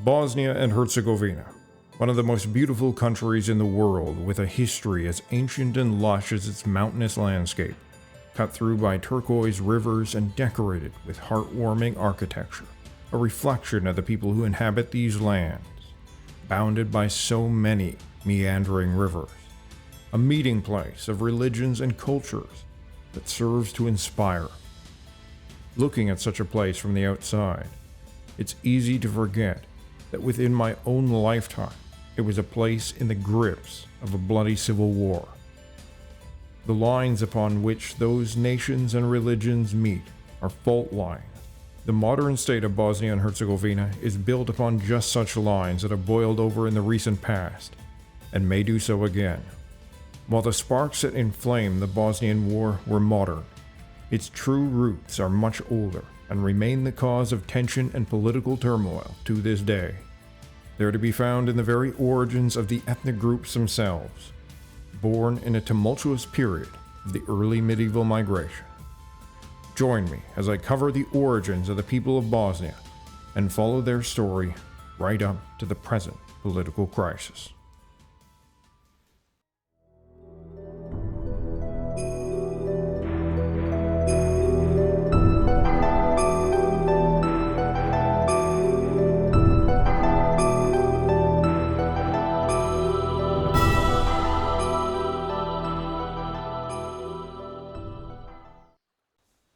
Bosnia and Herzegovina, one of the most beautiful countries in the world with a history as ancient and lush as its mountainous landscape, cut through by turquoise rivers and decorated with heartwarming architecture, a reflection of the people who inhabit these lands, bounded by so many meandering rivers, a meeting place of religions and cultures that serves to inspire. Looking at such a place from the outside, it's easy to forget that within my own lifetime, it was a place in the grips of a bloody civil war. The lines upon which those nations and religions meet are fault lines. The modern state of Bosnia and Herzegovina is built upon just such lines that have boiled over in the recent past, and may do so again. While the sparks that inflamed the Bosnian War were modern, its true roots are much older and remain the cause of tension and political turmoil to this day. They are to be found in the very origins of the ethnic groups themselves, born in a tumultuous period of the early medieval migration. Join me as I cover the origins of the people of Bosnia and follow their story right up to the present political crisis.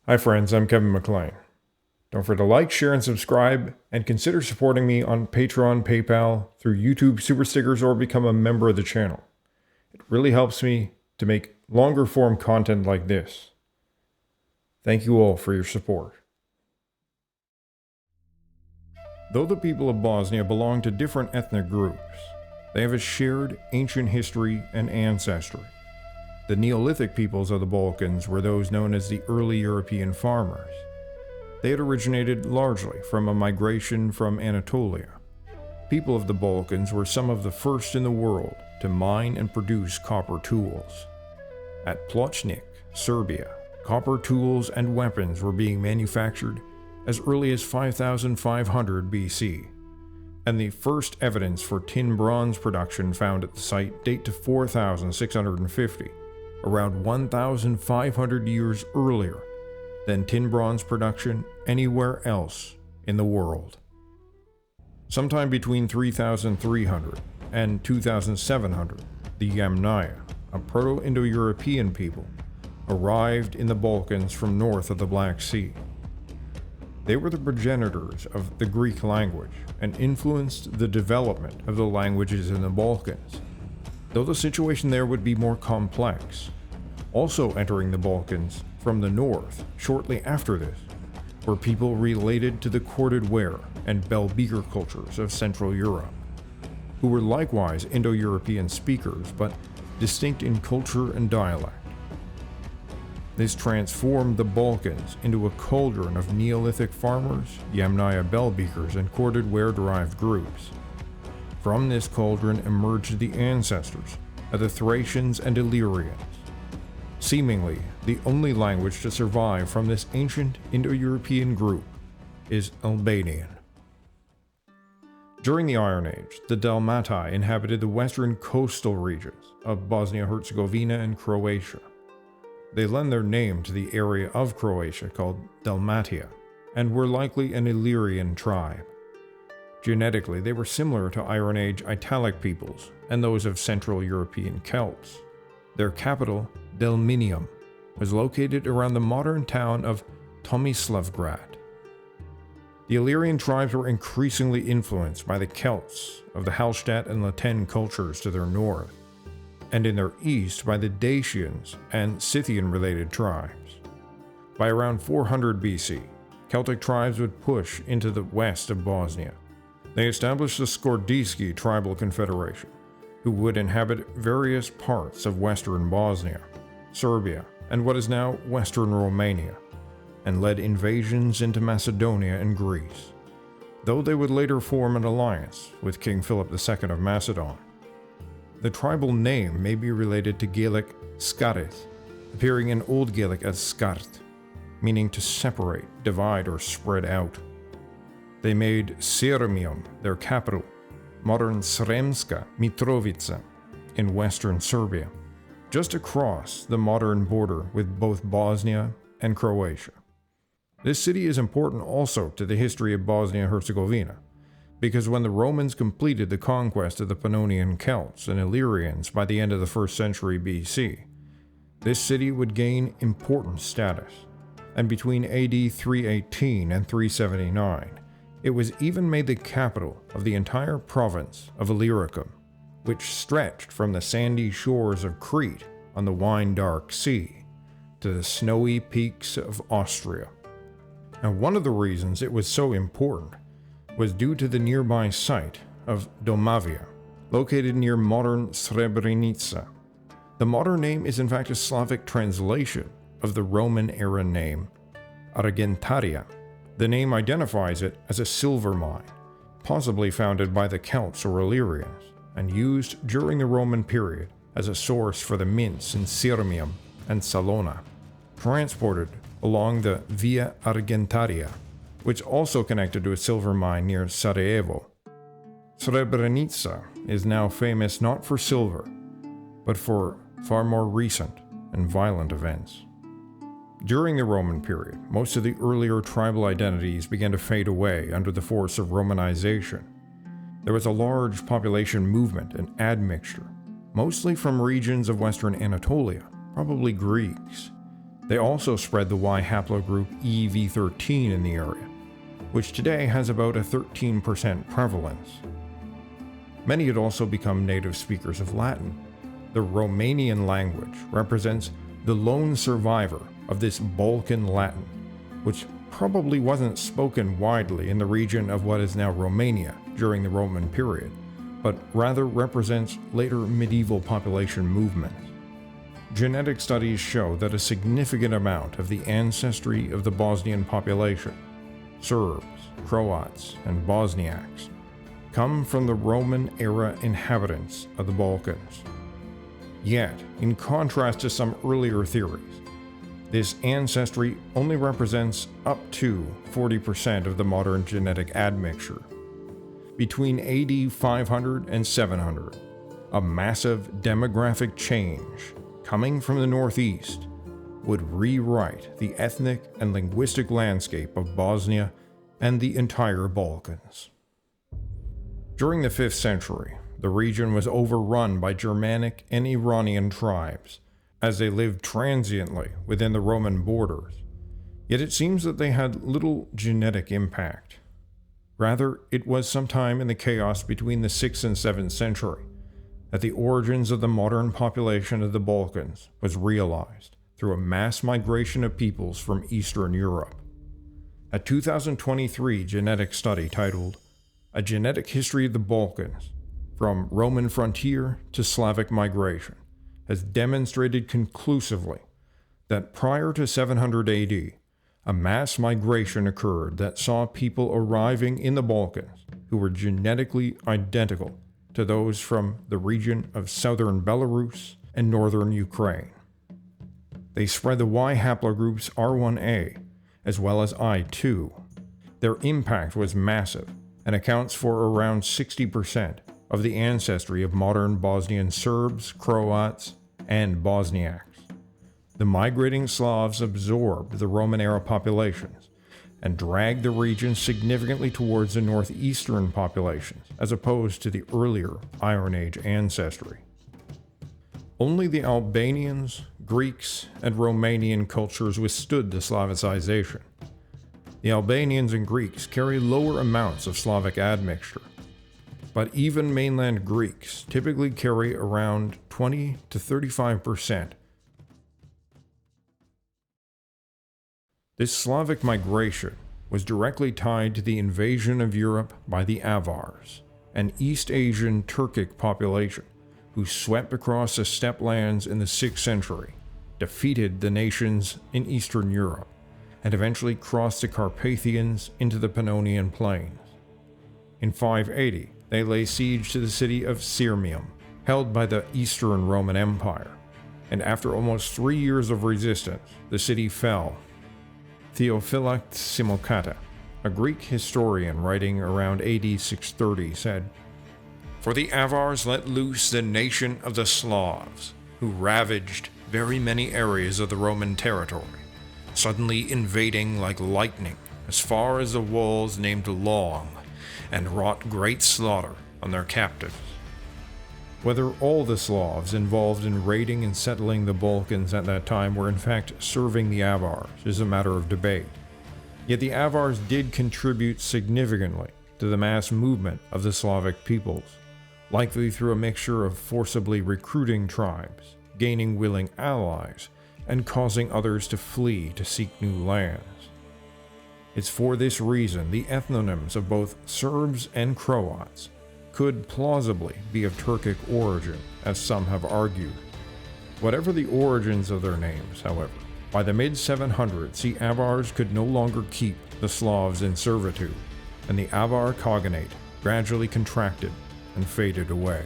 Hi friends, I'm Kevin McLean. Don't forget to like, share, and subscribe, and consider supporting me on Patreon, PayPal, through YouTube Super Stickers, or become a member of the channel. It really helps me to make longer form content like this. Thank you all for your support. Though the people of Bosnia belong to different ethnic groups, they have a shared ancient history and ancestry. The Neolithic peoples of the Balkans were those known as the early European farmers. They had originated largely from a migration from Anatolia. People of the Balkans were some of the first in the world to mine and produce copper tools. At Pločnik, Serbia, copper tools and weapons were being manufactured as early as 5500 BC, and the first evidence for tin bronze production found at the site date to 4650. Around 1,500 years earlier than tin bronze production anywhere else in the world. Sometime between 3,300 and 2,700, the Yamnaya, a Proto-Indo-European people, arrived in the Balkans from north of the Black Sea. They were the progenitors of the Greek language and influenced the development of the languages in the Balkans, though the situation there would be more complex. Also entering the Balkans from the north shortly after this were people related to the corded ware and bell-beaker cultures of Central Europe, who were likewise Indo-European speakers but distinct in culture and dialect. This transformed the Balkans into a cauldron of Neolithic farmers, Yamnaya bell-beakers, and corded ware-derived groups. From this cauldron emerged the ancestors of the Thracians and Illyrians. Seemingly, the only language to survive from this ancient Indo-European group is Albanian. During the Iron Age, the Dalmati inhabited the western coastal regions of Bosnia Herzegovina and Croatia. They lend their name to the area of Croatia called Dalmatia, and were likely an Illyrian tribe. Genetically, they were similar to Iron Age Italic peoples and those of Central European Celts. Their capital, Delminium, was located around the modern town of Tomislavgrad. The Illyrian tribes were increasingly influenced by the Celts of the Hallstatt and Latin cultures to their north, and in their east by the Dacians and Scythian-related tribes. By around 400 BC, Celtic tribes would push into the west of Bosnia. They established the Skordijski tribal confederation, who would inhabit various parts of western Bosnia, Serbia, and what is now western Romania, and led invasions into Macedonia and Greece, though they would later form an alliance with King Philip II of Macedon. The tribal name may be related to Gaelic Scarith, appearing in Old Gaelic as Skart, meaning to separate, divide, or spread out. They made Sirmium their capital, modern Sremska Mitrovica, in western Serbia, just across the modern border with both Bosnia and Croatia. This city is important also to the history of Bosnia Herzegovina, because when the Romans completed the conquest of the Pannonian Celts and Illyrians by the end of the 1st century BC, this city would gain important status, and between AD 318 and 379, it was even made the capital of the entire province of Illyricum, which stretched from the sandy shores of Crete on the wine-dark sea to the snowy peaks of Austria. Now, one of the reasons it was so important was due to the nearby site of Domavia, located near modern Srebrenica. The modern name is in fact a Slavic translation of the Roman-era name Argentaria. The name identifies it as a silver mine, possibly founded by the Celts or Illyrians, and used during the Roman period as a source for the mints in Sirmium and Salona, transported along the Via Argentaria, which also connected to a silver mine near Sarajevo. Srebrenica is now famous not for silver, but for far more recent and violent events. During the Roman period, most of the earlier tribal identities began to fade away under the force of Romanization. There was a large population movement and admixture, mostly from regions of western Anatolia, probably Greeks. They also spread the Y haplogroup EV13 in the area, which today has about a 13% prevalence. Many had also become native speakers of Latin. The Romanian language represents the lone survivor of this Balkan Latin, which probably wasn't spoken widely in the region of what is now Romania during the Roman period, but rather represents later medieval population movements. Genetic studies show that a significant amount of the ancestry of the Bosnian population, Serbs, Croats, and Bosniaks, come from the Roman-era inhabitants of the Balkans. Yet, in contrast to some earlier theories, this ancestry only represents up to 40% of the modern genetic admixture. Between AD 500 and 700, a massive demographic change coming from the northeast would rewrite the ethnic and linguistic landscape of Bosnia and the entire Balkans. During the 5th century, the region was overrun by Germanic and Iranian tribes, as they lived transiently within the Roman borders. Yet it seems that they had little genetic impact. Rather, it was sometime in the chaos between the 6th and 7th century that the origins of the modern population of the Balkans was realized through a mass migration of peoples from Eastern Europe. A 2023 genetic study titled A Genetic History of the Balkans, From Roman Frontier to Slavic Migration, has demonstrated conclusively that prior to 700 AD, a mass migration occurred that saw people arriving in the Balkans who were genetically identical to those from the region of southern Belarus and northern Ukraine. They spread the Y haplogroups R1a as well as I2. Their impact was massive and accounts for around 60% of the ancestry of modern Bosnian Serbs, Croats, and Bosniaks. The migrating Slavs absorbed the Roman-era populations and dragged the region significantly towards the northeastern populations, as opposed to the earlier Iron Age ancestry. Only the Albanians, Greeks, and Romanian cultures withstood the Slavicization. The Albanians and Greeks carry lower amounts of Slavic admixture, but even mainland Greeks typically carry around 20 to 35%. This Slavic migration was directly tied to the invasion of Europe by the Avars, an East Asian Turkic population who swept across the steppe lands in the 6th century, defeated the nations in Eastern Europe, and eventually crossed the Carpathians into the Pannonian Plains. In 580, they lay siege to the city of Sirmium, held by the Eastern Roman Empire, and after almost 3 years of resistance, the city fell. Theophylact Simulcata, a Greek historian writing around AD 630 said, "For the Avars let loose the nation of the Slavs, who ravaged very many areas of the Roman territory, suddenly invading like lightning as far as the walls named Long, and wrought great slaughter on their captives." Whether all the Slavs involved in raiding and settling the Balkans at that time were in fact serving the Avars is a matter of debate. Yet the Avars did contribute significantly to the mass movement of the Slavic peoples, likely through a mixture of forcibly recruiting tribes, gaining willing allies, and causing others to flee to seek new lands. It's for this reason the ethnonyms of both Serbs and Croats could plausibly be of Turkic origin, as some have argued. Whatever the origins of their names, however, by the mid-700s the Avars could no longer keep the Slavs in servitude, and the Avar Khaganate gradually contracted and faded away.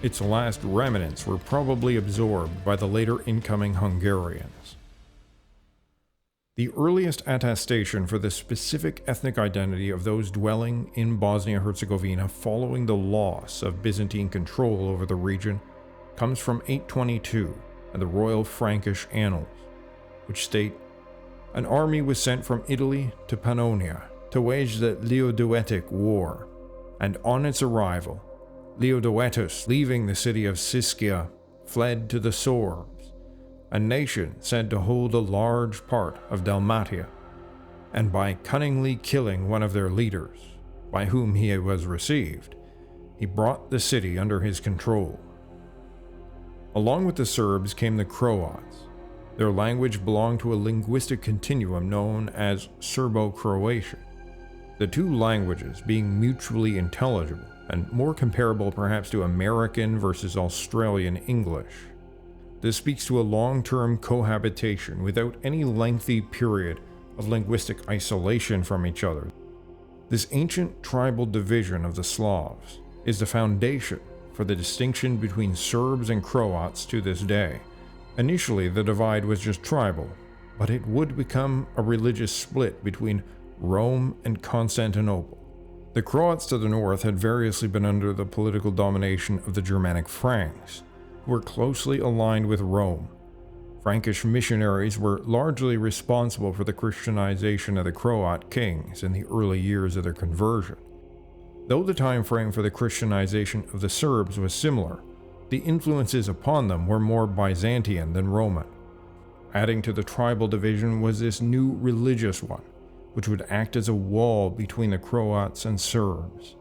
Its last remnants were probably absorbed by the later incoming Hungarians. The earliest attestation for the specific ethnic identity of those dwelling in Bosnia Herzegovina following the loss of Byzantine control over the region comes from 822 and the Royal Frankish Annals, which state, "An army was sent from Italy to Pannonia to wage the Liodoetic War, and on its arrival, Liodoetus, leaving the city of Siscia, fled to the Sorbs, a nation said to hold a large part of Dalmatia, and by cunningly killing one of their leaders, by whom he was received, he brought the city under his control." Along with the Serbs came the Croats. Their language belonged to a linguistic continuum known as Serbo-Croatian, the two languages being mutually intelligible and more comparable perhaps to American versus Australian English. This speaks to a long-term cohabitation without any lengthy period of linguistic isolation from each other. This ancient tribal division of the Slavs is the foundation for the distinction between Serbs and Croats to this day. Initially, the divide was just tribal, but it would become a religious split between Rome and Constantinople. The Croats to the north had variously been under the political domination of the Germanic Franks, who were closely aligned with Rome. Frankish missionaries were largely responsible for the Christianization of the Croat kings in the early years of their conversion. Though the time frame for the Christianization of the Serbs was similar, the influences upon them were more Byzantine than Roman. Adding to the tribal division was this new religious one, which would act as a wall between the Croats and Serbs.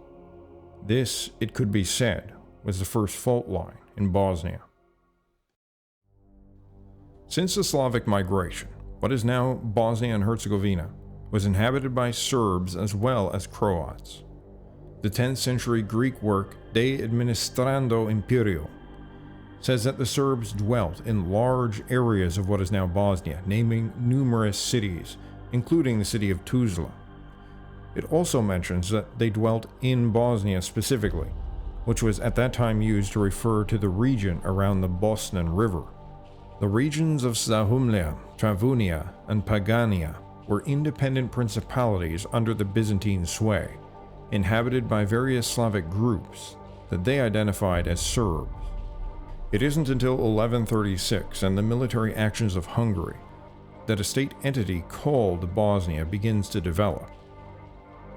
This, it could be said, was the first fault line in Bosnia. Since the Slavic migration, what is now Bosnia and Herzegovina was inhabited by Serbs as well as Croats. The 10th century Greek work De Administrando Imperio says that the Serbs dwelt in large areas of what is now Bosnia, naming numerous cities, including the city of Tuzla. It also mentions that they dwelt in Bosnia specifically, which was at that time used to refer to the region around the Bosnan River. The regions of Zahumlja, Travunia, and Pagania were independent principalities under the Byzantine sway, inhabited by various Slavic groups that they identified as Serbs. It isn't until 1136 and the military actions of Hungary that a state entity called Bosnia begins to develop.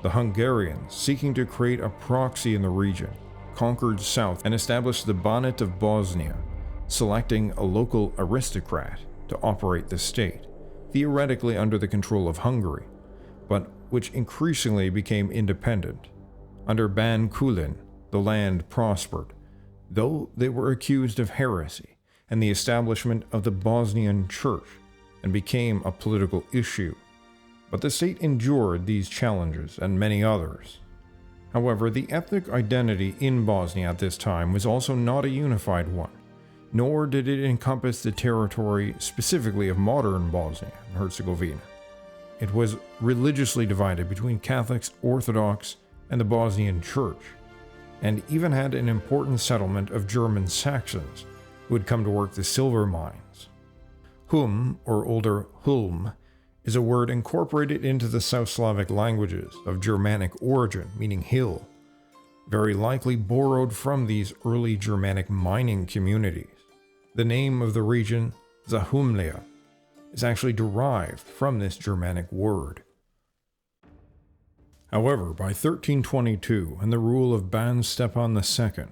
The Hungarians, seeking to create a proxy in the region, conquered south and established the Banat of Bosnia, selecting a local aristocrat to operate the state, theoretically under the control of Hungary, but which increasingly became independent. Under Ban Kulin, the land prospered, though they were accused of heresy and the establishment of the Bosnian Church, and became a political issue. But the state endured these challenges and many others. However, the ethnic identity in Bosnia at this time was also not a unified one, nor did it encompass the territory specifically of modern Bosnia and Herzegovina. It was religiously divided between Catholics, Orthodox, and the Bosnian Church, and even had an important settlement of German Saxons who had come to work the silver mines. Hum, or older Hulm, is a word incorporated into the South Slavic languages of Germanic origin, meaning hill, very likely borrowed from these early Germanic mining communities. The name of the region, Zahumlia, is actually derived from this Germanic word. However, by 1322 and the rule of Ban Stepan II,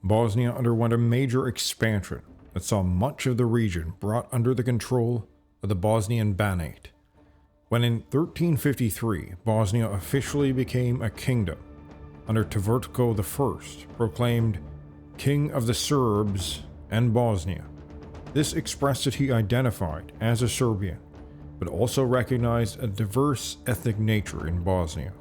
Bosnia underwent a major expansion that saw much of the region brought under the control of the Bosnian Banate. When in 1353 Bosnia officially became a kingdom under Tvrtko I, proclaimed King of the Serbs and Bosnia. This expressed that he identified as a Serbian, but also recognized a diverse ethnic nature in Bosnia.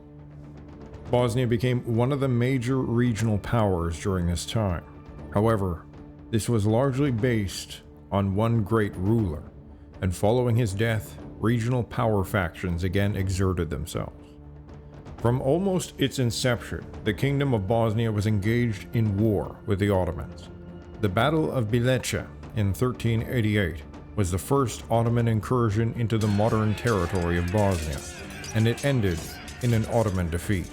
Bosnia became one of the major regional powers during this time. However, this was largely based on one great ruler, and following his death, regional power factions again exerted themselves. From almost its inception, the Kingdom of Bosnia was engaged in war with the Ottomans. The Battle of Bileća in 1388 was the first Ottoman incursion into the modern territory of Bosnia, and it ended in an Ottoman defeat.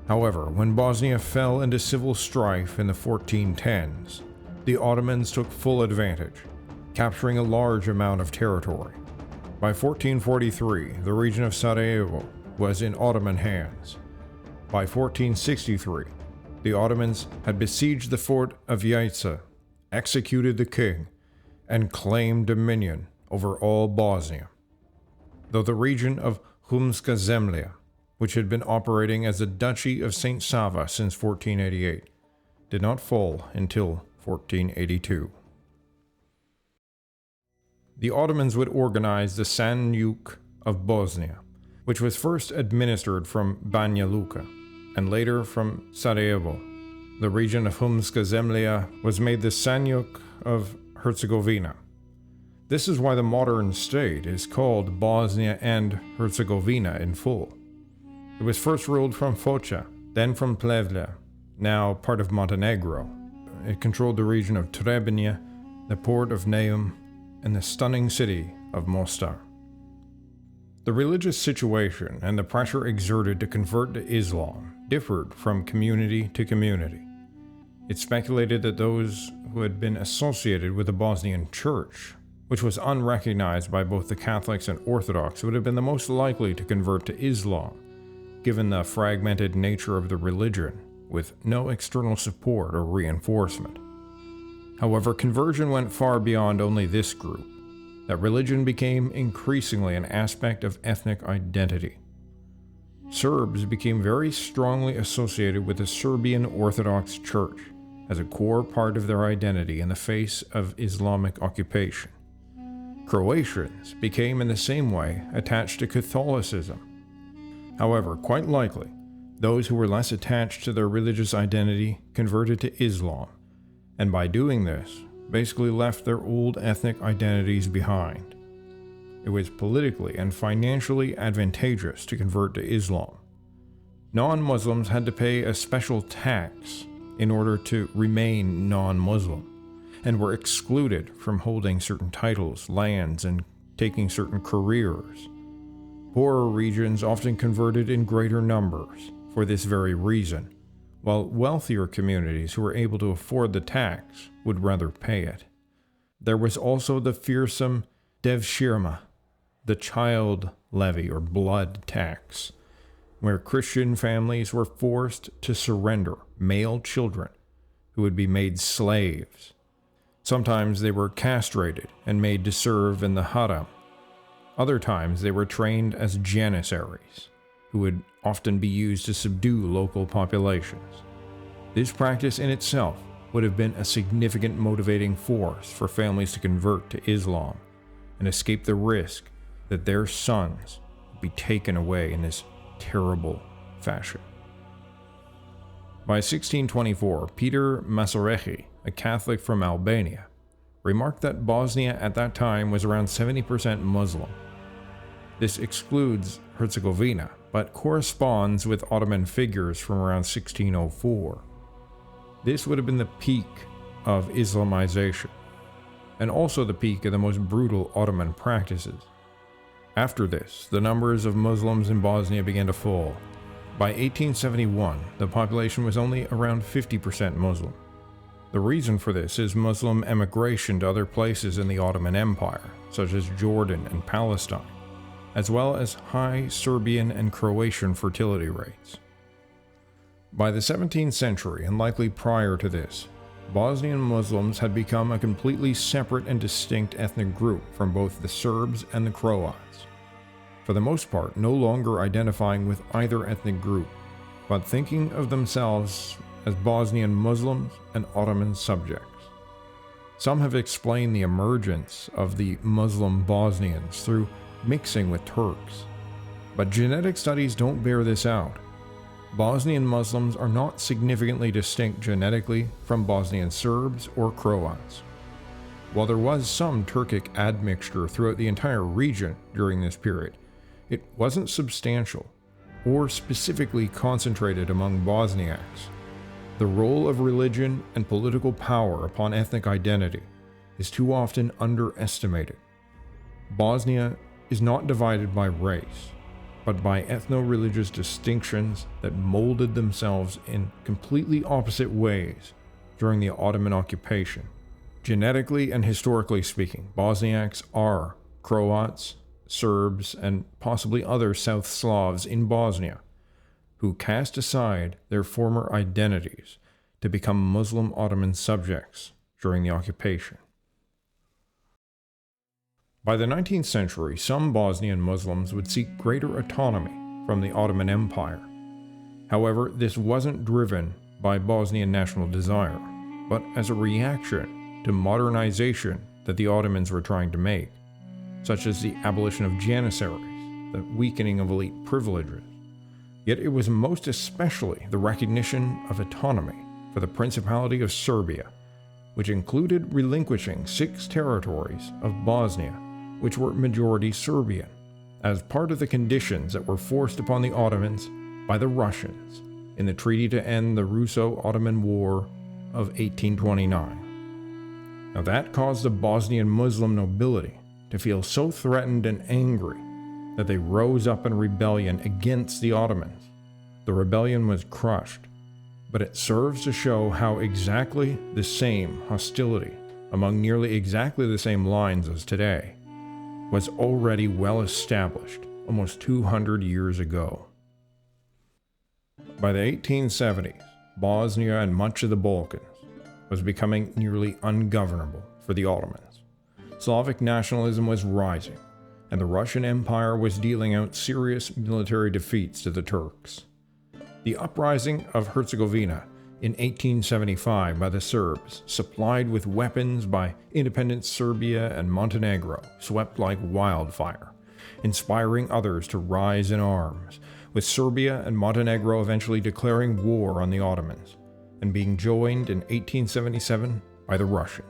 However, when Bosnia fell into civil strife in the 1410s, the Ottomans took full advantage, capturing a large amount of territory. By 1443, the region of Sarajevo was in Ottoman hands. By 1463, the Ottomans had besieged the fort of Jajce, executed the king, and claimed dominion over all Bosnia. Though the region of Humska Zemlja, which had been operating as the Duchy of St. Sava since 1488, did not fall until 1482. The Ottomans would organize the Sanjuk of Bosnia, which was first administered from Banja Luka, and later from Sarajevo. The region of Humska Zemlja was made the Sanjuk of Herzegovina. This is why the modern state is called Bosnia and Herzegovina in full. It was first ruled from Foča, then from Plevlja, now part of Montenegro. It controlled the region of Trebinje, the port of Neum, and the stunning city of Mostar. The religious situation and the pressure exerted to convert to Islam differed from community to community. It's speculated that those who had been associated with the Bosnian Church, which was unrecognized by both the Catholics and Orthodox, would have been the most likely to convert to Islam, given the fragmented nature of the religion, with no external support or reinforcement. However, conversion went far beyond only this group. That religion became increasingly an aspect of ethnic identity. Serbs became very strongly associated with the Serbian Orthodox Church as a core part of their identity in the face of Islamic occupation. Croatians became in the same way attached to Catholicism. However, quite likely, those who were less attached to their religious identity converted to Islam, and by doing this, basically left their old ethnic identities behind. It was politically and financially advantageous to convert to Islam. Non-Muslims had to pay a special tax in order to remain non-Muslim, and were excluded from holding certain titles, lands, and taking certain careers. Poorer regions often converted in greater numbers for this very reason, while wealthier communities who were able to afford the tax would rather pay it. There was also the fearsome devshirma, the child levy or blood tax, where Christian families were forced to surrender male children who would be made slaves. Sometimes they were castrated and made to serve in the haram. Other times they were trained as janissaries, who would often be used to subdue local populations. This practice in itself would have been a significant motivating force for families to convert to Islam and escape the risk that their sons would be taken away in this terrible fashion. By 1624, Peter Masarechi, a Catholic from Albania, remarked that Bosnia at that time was around 70% Muslim. This excludes Herzegovina, but corresponds with Ottoman figures from around 1604. This would have been the peak of Islamization, and also the peak of the most brutal Ottoman practices. After this, the numbers of Muslims in Bosnia began to fall. By 1871, the population was only around 50% Muslim. The reason for this is Muslim emigration to other places in the Ottoman Empire, such as Jordan and Palestine, as well as high Serbian and Croatian fertility rates. By the 17th century, and likely prior to this, Bosnian Muslims had become a completely separate and distinct ethnic group from both the Serbs and the Croats, for the most part no longer identifying with either ethnic group, but thinking of themselves as Bosnian Muslims and Ottoman subjects. Some have explained the emergence of the Muslim Bosnians through mixing with Turks, but genetic studies don't bear this out. Bosnian Muslims are not significantly distinct genetically from Bosnian Serbs or Croats. While there was some Turkic admixture throughout the entire region during this period, it wasn't substantial or specifically concentrated among Bosniaks. The role of religion and political power upon ethnic identity is too often underestimated. Bosnia is not divided by race, but by ethno-religious distinctions that molded themselves in completely opposite ways during the Ottoman occupation. Genetically and historically speaking, Bosniaks are Croats, Serbs, and possibly other South Slavs in Bosnia who cast aside their former identities to become Muslim Ottoman subjects during the occupation. By the 19th century, some Bosnian Muslims would seek greater autonomy from the Ottoman Empire. However, this wasn't driven by Bosnian national desire, but as a reaction to modernization that the Ottomans were trying to make, such as the abolition of janissaries, the weakening of elite privileges. Yet it was most especially the recognition of autonomy for the Principality of Serbia, which included relinquishing 6 territories of Bosnia, which were majority Serbian, as part of the conditions that were forced upon the Ottomans by the Russians in the treaty to end the Russo-Ottoman War of 1829. Now that caused the Bosnian Muslim nobility to feel so threatened and angry that they rose up in rebellion against the Ottomans. The rebellion was crushed, but it serves to show how exactly the same hostility among nearly exactly the same lines as today was already well established almost 200 years ago. By the 1870s, Bosnia and much of the Balkans was becoming nearly ungovernable for the Ottomans. Slavic nationalism was rising, and the Russian Empire was dealing out serious military defeats to the Turks. The uprising of Herzegovina in 1875 by the Serbs, supplied with weapons by independent Serbia and Montenegro, swept like wildfire, inspiring others to rise in arms, with Serbia and Montenegro eventually declaring war on the Ottomans, and being joined in 1877 by the Russians.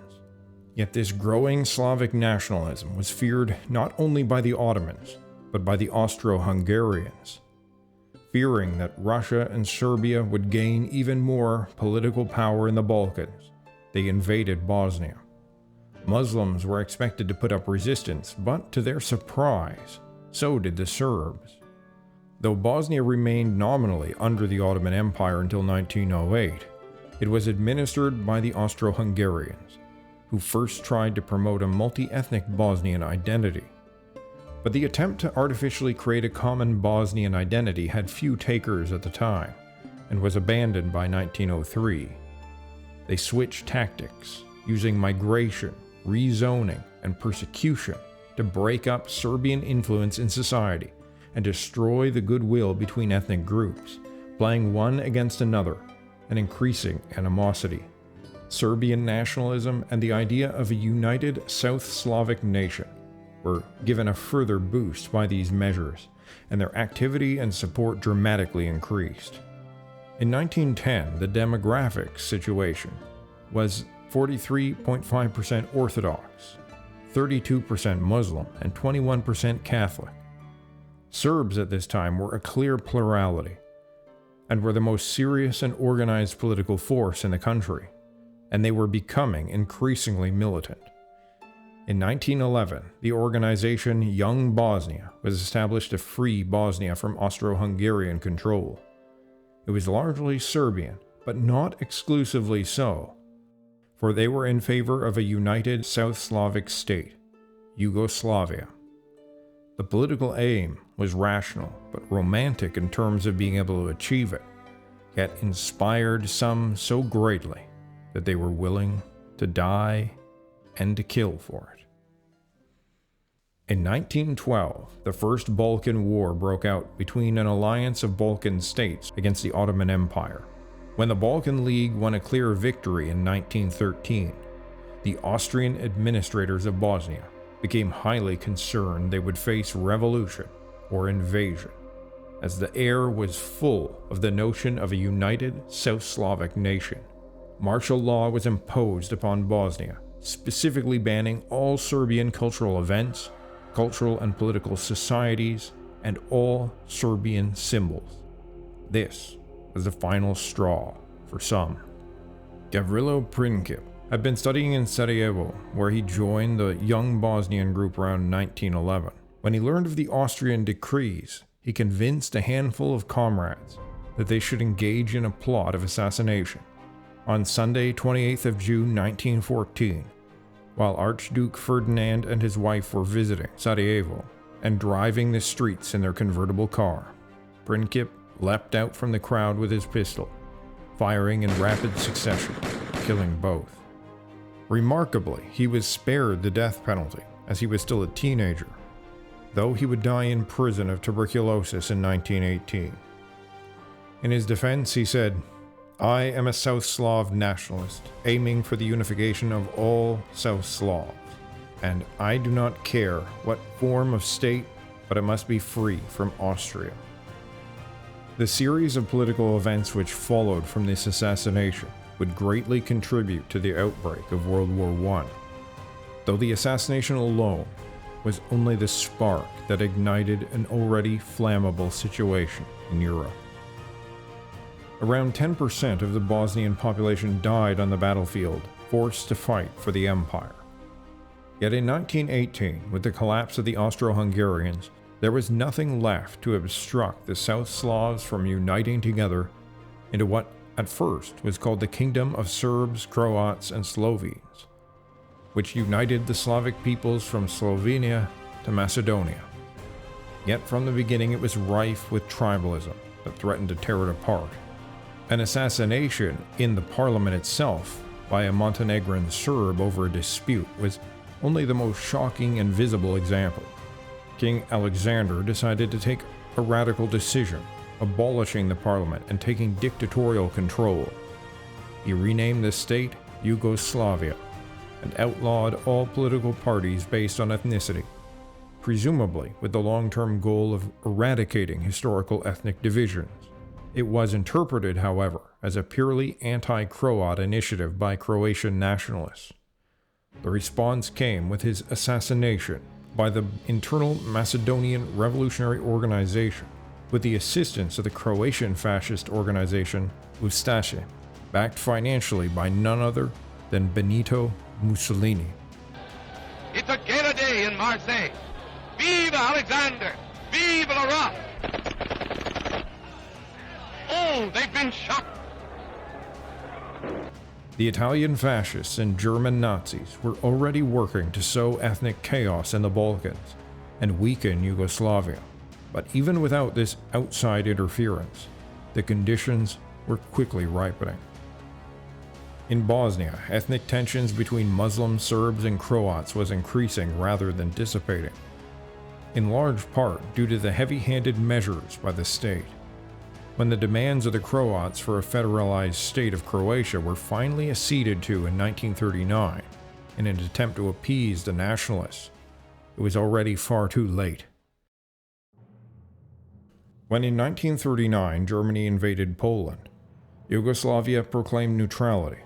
Yet this growing Slavic nationalism was feared not only by the Ottomans, but by the Austro-Hungarians. Fearing that Russia and Serbia would gain even more political power in the Balkans, they invaded Bosnia. Muslims were expected to put up resistance, but to their surprise, so did the Serbs. Though Bosnia remained nominally under the Ottoman Empire until 1908, it was administered by the Austro-Hungarians, who first tried to promote a multi-ethnic Bosnian identity. But the attempt to artificially create a common Bosnian identity had few takers at the time, and was abandoned by 1903. They switched tactics, using migration, rezoning, and persecution to break up Serbian influence in society and destroy the goodwill between ethnic groups, playing one against another and increasing animosity. Serbian nationalism and the idea of a united South Slavic nation were given a further boost by these measures, and their activity and support dramatically increased. In 1910, the demographic situation was 43.5% Orthodox, 32% Muslim, and 21% Catholic. Serbs at this time were a clear plurality, and were the most serious and organized political force in the country, and they were becoming increasingly militant. In 1911, the organization Young Bosnia was established to free Bosnia from Austro-Hungarian control. It was largely Serbian, but not exclusively so, for they were in favor of a united South Slavic state, Yugoslavia. The political aim was rational, but romantic in terms of being able to achieve it, yet inspired some so greatly that they were willing to die and to kill for it. In 1912, the First Balkan War broke out between an alliance of Balkan states against the Ottoman Empire. When the Balkan League won a clear victory in 1913, the Austrian administrators of Bosnia became highly concerned they would face revolution or invasion, as the air was full of the notion of a united South Slavic nation. Martial law was imposed upon Bosnia, specifically banning all Serbian cultural events, cultural and political societies, and all Serbian symbols. This was the final straw for some. Gavrilo Princip had been studying in Sarajevo, where he joined the Young Bosnian group around 1911. When he learned of the Austrian decrees, he convinced a handful of comrades that they should engage in a plot of assassination. On Sunday, 28th of June 1914, while Archduke Ferdinand and his wife were visiting Sarajevo and driving the streets in their convertible car, Princip leapt out from the crowd with his pistol, firing in rapid succession, killing both. Remarkably, he was spared the death penalty, as he was still a teenager, though he would die in prison of tuberculosis in 1918. In his defense, he said, "I am a South Slav nationalist, aiming for the unification of all South Slavs, and I do not care what form of state, but it must be free from Austria." The series of political events which followed from this assassination would greatly contribute to the outbreak of World War I, though the assassination alone was only the spark that ignited an already flammable situation in Europe. Around 10% of the Bosnian population died on the battlefield, forced to fight for the empire. Yet in 1918, with the collapse of the Austro-Hungarians, there was nothing left to obstruct the South Slavs from uniting together into what at first was called the Kingdom of Serbs, Croats, and Slovenes, which united the Slavic peoples from Slovenia to Macedonia. Yet from the beginning it was rife with tribalism that threatened to tear it apart. An assassination in the parliament itself by a Montenegrin Serb over a dispute was only the most shocking and visible example. King Alexander decided to take a radical decision, abolishing the parliament and taking dictatorial control. He renamed the state Yugoslavia and outlawed all political parties based on ethnicity, presumably with the long-term goal of eradicating historical ethnic divisions. It was interpreted, however, as a purely anti-Croat initiative by Croatian nationalists. The response came with his assassination by the internal Macedonian Revolutionary Organization, with the assistance of the Croatian fascist organization Ustaše, backed financially by none other than Benito Mussolini. It's a gala day in Marseille. Vive Alexander! Vive le roi! Oh, they've been shot! The Italian fascists and German Nazis were already working to sow ethnic chaos in the Balkans and weaken Yugoslavia. But even without this outside interference, the conditions were quickly ripening. In Bosnia, ethnic tensions between Muslim Serbs and Croats was increasing rather than dissipating, in large part due to the heavy-handed measures by the state. When the demands of the Croats for a federalized state of Croatia were finally acceded to in 1939, in an attempt to appease the nationalists, it was already far too late. When in 1939 Germany invaded Poland, Yugoslavia proclaimed neutrality.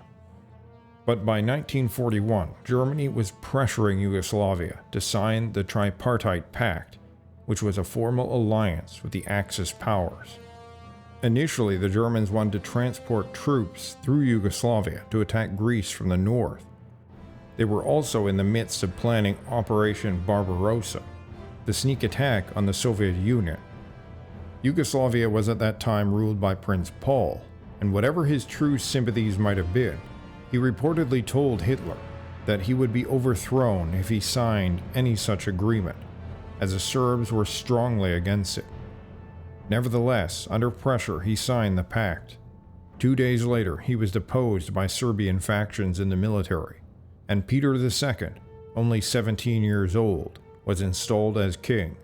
But by 1941, Germany was pressuring Yugoslavia to sign the Tripartite Pact, which was a formal alliance with the Axis powers. Initially, the Germans wanted to transport troops through Yugoslavia to attack Greece from the north. They were also in the midst of planning Operation Barbarossa, the sneak attack on the Soviet Union. Yugoslavia was at that time ruled by Prince Paul, and whatever his true sympathies might have been, he reportedly told Hitler that he would be overthrown if he signed any such agreement, as the Serbs were strongly against it. Nevertheless, under pressure, he signed the pact. 2 days later, he was deposed by Serbian factions in the military, and Peter II, only 17 years old, was installed as king,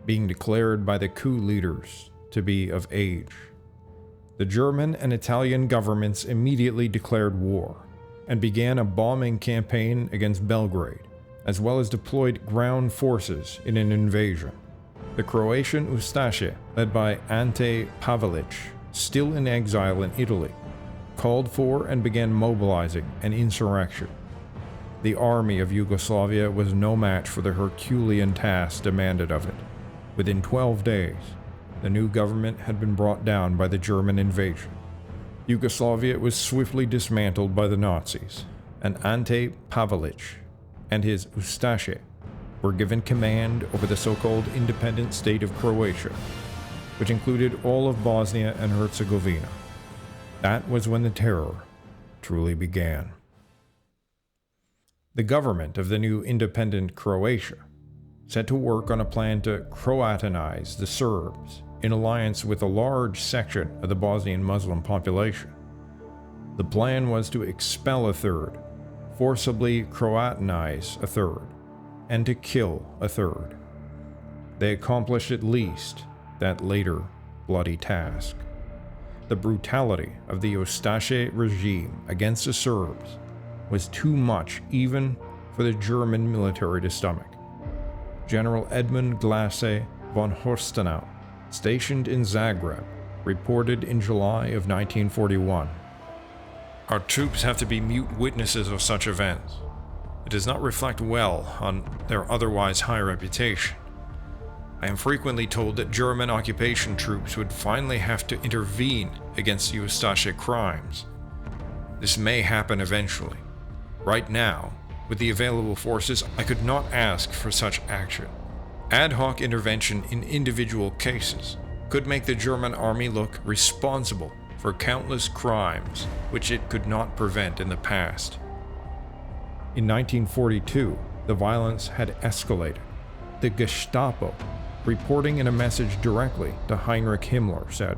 being declared by the coup leaders to be of age. The German and Italian governments immediately declared war and began a bombing campaign against Belgrade, as well as deployed ground forces in an invasion. The Croatian Ustaše, led by Ante Pavelić, still in exile in Italy, called for and began mobilizing an insurrection. The army of Yugoslavia was no match for the Herculean task demanded of it. Within 12 days, the new government had been brought down by the German invasion. Yugoslavia was swiftly dismantled by the Nazis, and Ante Pavelić and his Ustaše were given command over the so-called independent state of Croatia, which included all of Bosnia and Herzegovina. That was when the terror truly began. The government of the new independent Croatia set to work on a plan to Croatanize the Serbs in alliance with a large section of the Bosnian Muslim population. The plan was to expel a third, forcibly Croatanize a third, and to kill a third. They accomplished at least that later bloody task. The brutality of the Ustaše regime against the Serbs was too much even for the German military to stomach. General Edmund Glasse von Horstenau, stationed in Zagreb, reported in July of 1941, "Our troops have to be mute witnesses of such events. It does not reflect well on their otherwise high reputation. I am frequently told that German occupation troops would finally have to intervene against Ustaše crimes. This may happen eventually. Right now, with the available forces, I could not ask for such action. Ad hoc intervention in individual cases could make the German army look responsible for countless crimes which it could not prevent in the past." In 1942, the violence had escalated. The Gestapo, reporting in a message directly to Heinrich Himmler, said,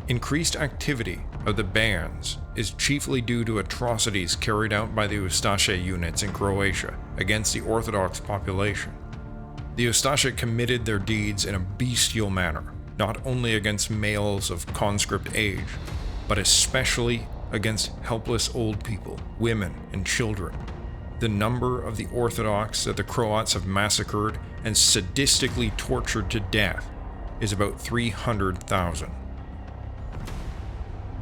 "Increased activity of the bands is chiefly due to atrocities carried out by the Ustaše units in Croatia against the Orthodox population. The Ustaše committed their deeds in a bestial manner, not only against males of conscript age, but especially against helpless old people, women, and children. The number of the Orthodox that the Croats have massacred and sadistically tortured to death is about 300,000.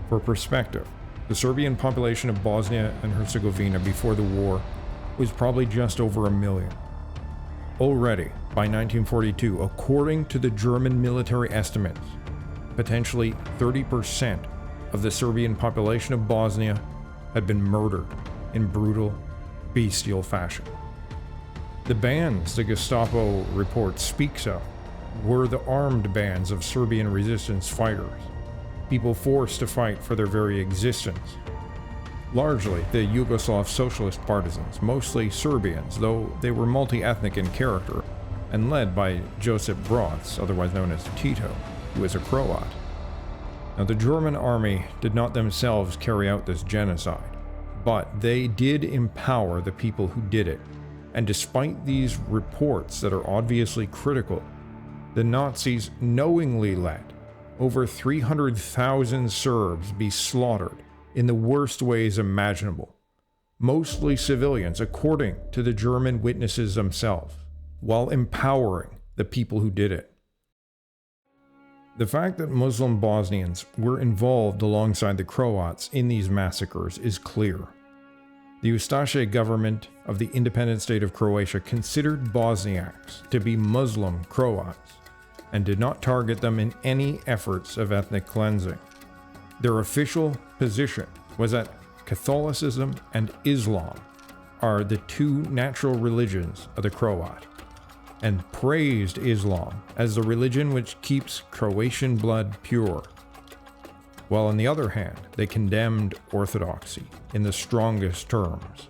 For perspective, the Serbian population of Bosnia and Herzegovina before the war was probably just over 1 million. Already, by 1942, according to the German military estimates, potentially 30% of the Serbian population of Bosnia had been murdered in brutal, bestial fashion. The bands the Gestapo report speaks of were the armed bands of Serbian resistance fighters, people forced to fight for their very existence. Largely the Yugoslav socialist partisans, mostly Serbians, though they were multi-ethnic in character, and led by Josip Broz, otherwise known as Tito, who was a Croat. Now, the German army did not themselves carry out this genocide, but they did empower the people who did it, and despite these reports that are obviously critical, the Nazis knowingly let over 300,000 Serbs be slaughtered in the worst ways imaginable, mostly civilians according to the German witnesses themselves, while empowering the people who did it. The fact that Muslim Bosnians were involved alongside the Croats in these massacres is clear. The Ustaše government of the independent state of Croatia considered Bosniaks to be Muslim Croats and did not target them in any efforts of ethnic cleansing. Their official position was that Catholicism and Islam are the two natural religions of the Croat, and praised Islam as the religion which keeps Croatian blood pure, while on the other hand, they condemned Orthodoxy in the strongest terms.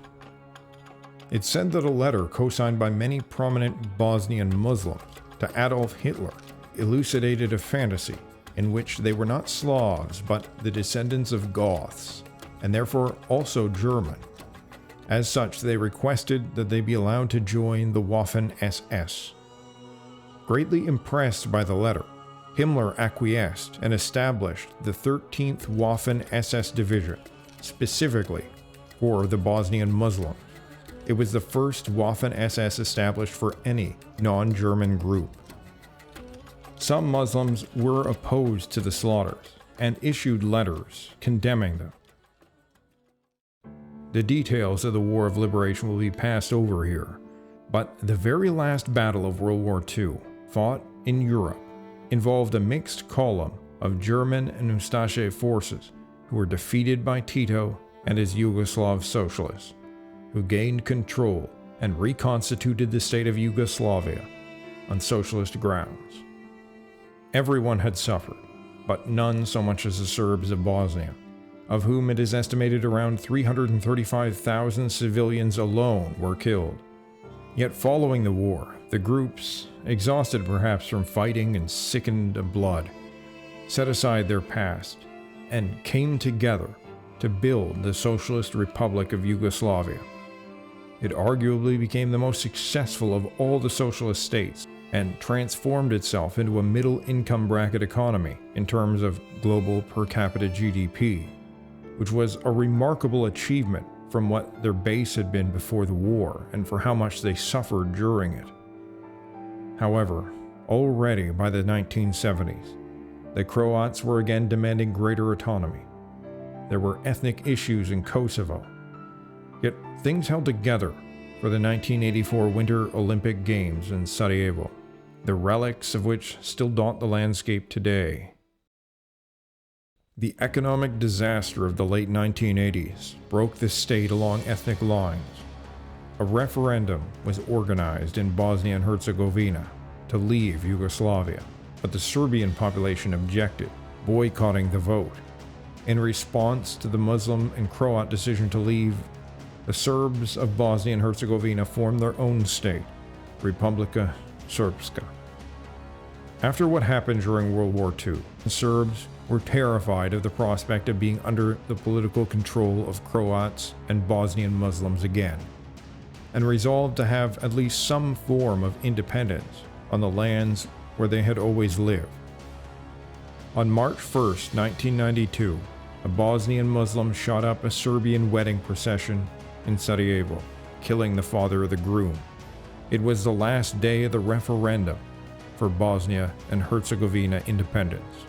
It's said that a letter co-signed by many prominent Bosnian Muslims to Adolf Hitler elucidated a fantasy in which they were not Slavs but the descendants of Goths, and therefore also German. As such, they requested that they be allowed to join the Waffen-SS. Greatly impressed by the letter, Himmler acquiesced and established the 13th Waffen-SS Division, specifically for the Bosnian Muslims. It was the first Waffen-SS established for any non-German group. Some Muslims were opposed to the slaughters and issued letters condemning them. The details of the War of Liberation will be passed over here, but the very last battle of World War II, fought in Europe, involved a mixed column of German and Ustaše forces who were defeated by Tito and his Yugoslav socialists, who gained control and reconstituted the state of Yugoslavia on socialist grounds. Everyone had suffered, but none so much as the Serbs of Bosnia, of whom it is estimated around 335,000 civilians alone were killed. Yet following the war, the groups, exhausted perhaps from fighting and sickened of blood, set aside their past and came together to build the Socialist Republic of Yugoslavia. It arguably became the most successful of all the socialist states and transformed itself into a middle-income bracket economy in terms of global per capita GDP, which was a remarkable achievement from what their base had been before the war and for how much they suffered during it. However, already by the 1970s, the Croats were again demanding greater autonomy. There were ethnic issues in Kosovo, yet things held together for the 1984 Winter Olympic Games in Sarajevo, the relics of which still dot the landscape today. The economic disaster of the late 1980s broke the state along ethnic lines. A referendum was organized in Bosnia and Herzegovina to leave Yugoslavia, but the Serbian population objected, boycotting the vote. In response to the Muslim and Croat decision to leave, the Serbs of Bosnia and Herzegovina formed their own state, Republika Srpska. After what happened during World War II, the Serbs were terrified of the prospect of being under the political control of Croats and Bosnian Muslims again, and resolved to have at least some form of independence on the lands where they had always lived. On March 1st, 1992, a Bosnian Muslim shot up a Serbian wedding procession in Sarajevo, killing the father of the groom. It was the last day of the referendum for Bosnia and Herzegovina independence.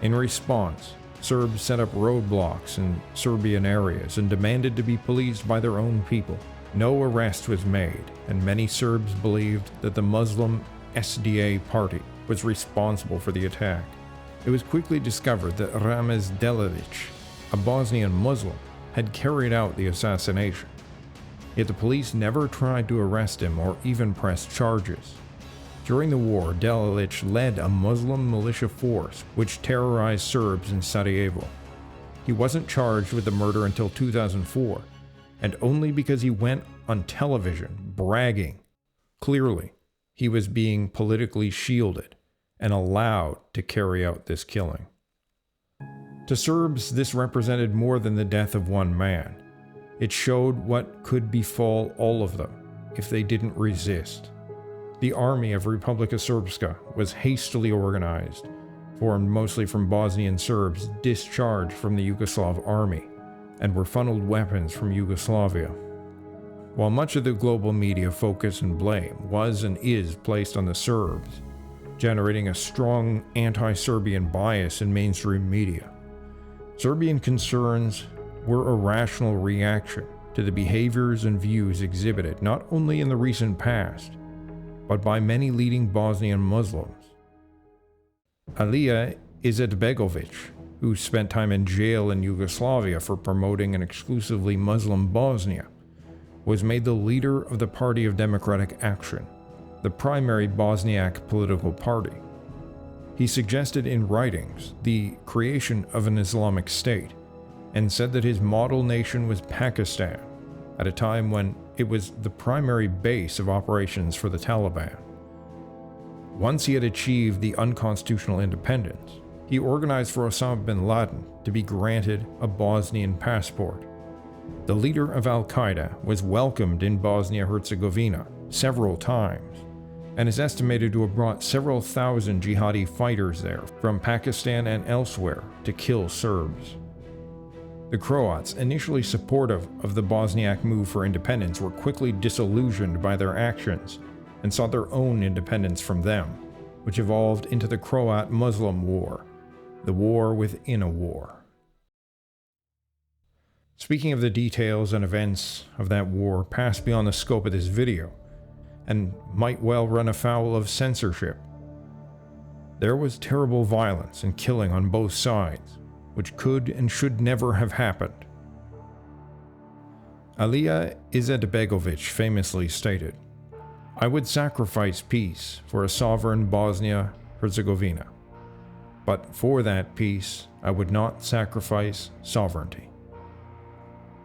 In response, Serbs set up roadblocks in Serbian areas and demanded to be policed by their own people. No arrest was made, and many Serbs believed that the Muslim SDA party was responsible for the attack. It was quickly discovered that Ramez Delić, a Bosnian Muslim, had carried out the assassination. Yet the police never tried to arrest him or even press charges. During the war, Delić led a Muslim militia force which terrorized Serbs in Sarajevo. He wasn't charged with the murder until 2004, and only because he went on television bragging. Clearly, he was being politically shielded and allowed to carry out this killing. To Serbs, this represented more than the death of one man. It showed what could befall all of them if they didn't resist. The army of Republika Srpska was hastily organized, formed mostly from Bosnian Serbs discharged from the Yugoslav army, and were funneled weapons from Yugoslavia. While much of the global media focus and blame was and is placed on the Serbs, generating a strong anti-Serbian bias in mainstream media, Serbian concerns were a rational reaction to the behaviors and views exhibited not only in the recent past, but by many leading Bosnian Muslims. Alija Izetbegovic, who spent time in jail in Yugoslavia for promoting an exclusively Muslim Bosnia, was made the leader of the Party of Democratic Action, the primary Bosniak political party. He suggested in writings the creation of an Islamic state, and said that his model nation was Pakistan, at a time when it was the primary base of operations for the Taliban. Once he had achieved the unconstitutional independence, he organized for Osama bin Laden to be granted a Bosnian passport. The leader of Al-Qaeda was welcomed in Bosnia Herzegovina several times, and is estimated to have brought several thousand jihadi fighters there from Pakistan and elsewhere to kill Serbs. The Croats, initially supportive of the Bosniak move for independence, were quickly disillusioned by their actions and sought their own independence from them, which evolved into the Croat-Muslim War, the war within a war. Speaking of the details and events of that war pass beyond the scope of this video, and might well run afoul of censorship. There was terrible violence and killing on both sides, which could and should never have happened. Alija Izetbegovic famously stated, "I would sacrifice peace for a sovereign Bosnia-Herzegovina, but for that peace I would not sacrifice sovereignty."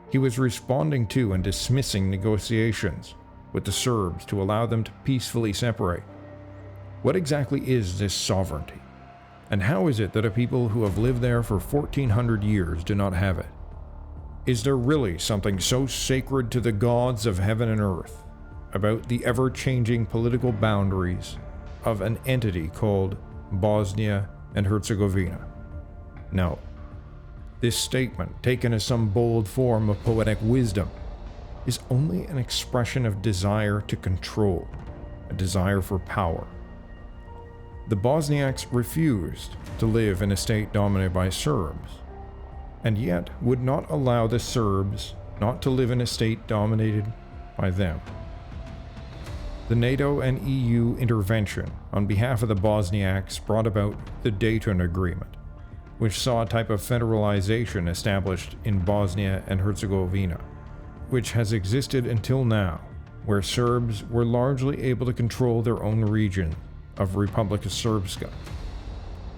He was responding to and dismissing negotiations with the Serbs to allow them to peacefully separate. What exactly is this sovereignty? And how is it that a people who have lived there for 1400 years do not have it? Is there really something so sacred to the gods of heaven and earth about the ever-changing political boundaries of an entity called Bosnia and Herzegovina? No. This statement, taken as some bold form of poetic wisdom, is only an expression of desire to control, a desire for power. The Bosniaks refused to live in a state dominated by Serbs, and yet would not allow the Serbs not to live in a state dominated by them. The NATO and EU intervention on behalf of the Bosniaks brought about the Dayton Agreement, which saw a type of federalization established in Bosnia and Herzegovina, which has existed until now, where Serbs were largely able to control their own region of Republika Srpska.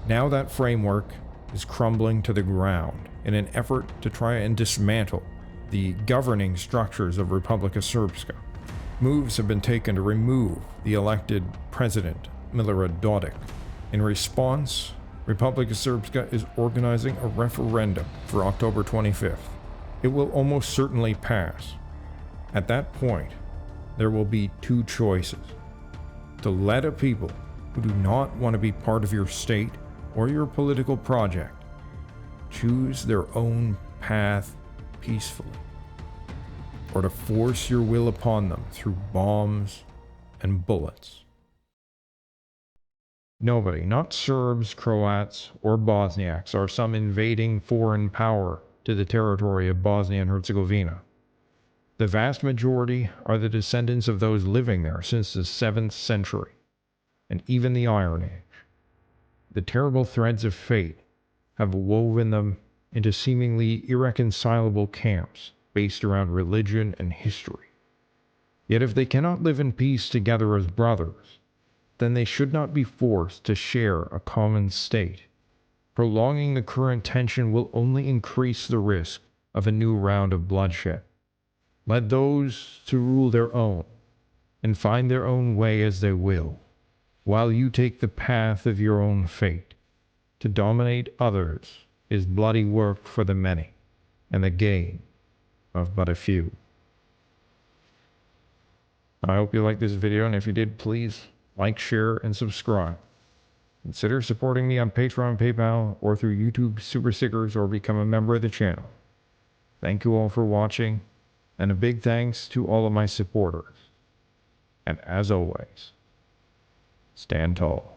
Now that framework is crumbling to the ground in an effort to try and dismantle the governing structures of Republika Srpska. Moves have been taken to remove the elected president, Milorad Dodik. In response, Republika Srpska is organizing a referendum for October 25th. It will almost certainly pass. At that point, there will be two choices: to let a people who do not want to be part of your state or your political project choose their own path peacefully, or to force your will upon them through bombs and bullets. Nobody, not Serbs, Croats, or Bosniaks, are some invading foreign power to the territory of Bosnia and Herzegovina. The vast majority are the descendants of those living there since the 7th century, and even the Iron Age. The terrible threads of fate have woven them into seemingly irreconcilable camps based around religion and history. Yet if they cannot live in peace together as brothers, then they should not be forced to share a common state. Prolonging the current tension will only increase the risk of a new round of bloodshed. Let those to rule their own, and find their own way as they will, while you take the path of your own fate. To dominate others is bloody work for the many, and the gain of but a few. I hope you liked this video, and if you did, please like, share, and subscribe. Consider supporting me on Patreon, PayPal, or through YouTube Super Stickers, or become a member of the channel. Thank you all for watching, and a big thanks to all of my supporters. And as always, stand tall.